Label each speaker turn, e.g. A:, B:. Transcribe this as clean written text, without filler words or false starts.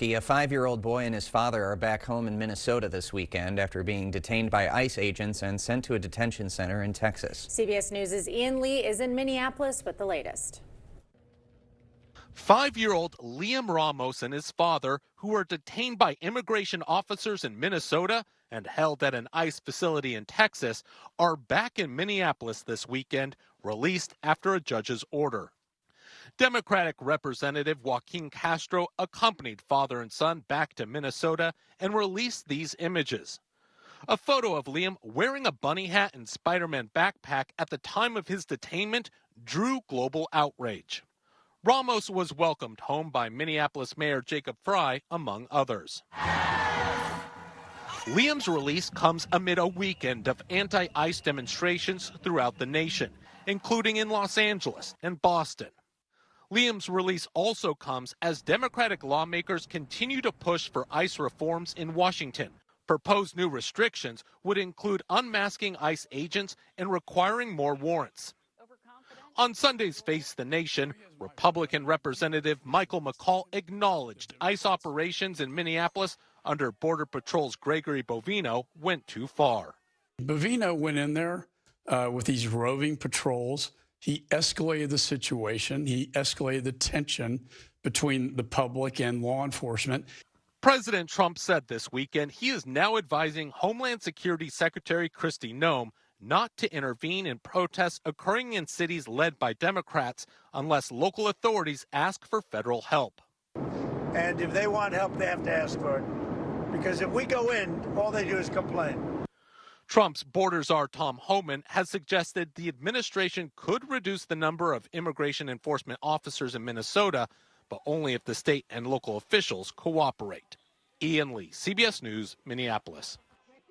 A: A 5-year-old boy and his father are back home in Minnesota this weekend after being detained by ICE agents and sent to a detention center in Texas.
B: CBS News' Ian Lee is in Minneapolis with the latest.
C: 5-year-old Liam Ramos and his father, who were detained by immigration officers in Minnesota and held at an ICE facility in Texas, are back in Minneapolis this weekend, released after a judge's order. Democratic Representative Joaquin Castro accompanied father and son back to Minnesota and released these images. A photo of Liam wearing a bunny hat and Spider-Man backpack at the time of his detainment drew global outrage. Ramos was welcomed home by Minneapolis Mayor Jacob Frey, among others. Liam's release comes amid a weekend of anti-ICE demonstrations throughout the nation, including in Los Angeles and Boston. Liam's release also comes as Democratic lawmakers continue to push for ICE reforms in Washington. Proposed new restrictions would include unmasking ICE agents and requiring more warrants. On Sunday's Face the Nation, Republican Representative Michael McCall acknowledged ICE operations in Minneapolis under Border Patrol's Gregory Bovino went too far.
D: Bovino went in there with these roving patrols. He escalated the situation. He escalated the tension between the public and law enforcement.
C: President Trump said this weekend he is now advising Homeland Security Secretary Kristi Noem not to intervene in protests occurring in cities led by Democrats unless local authorities ask for federal help.
E: And if they want help, they have to ask for it. Because if we go in, all they do is complain.
C: Trump's border czar Tom Homan has suggested the administration could reduce the number of immigration enforcement officers in Minnesota, but only if the state and local officials cooperate. Ian Lee, CBS News, Minneapolis.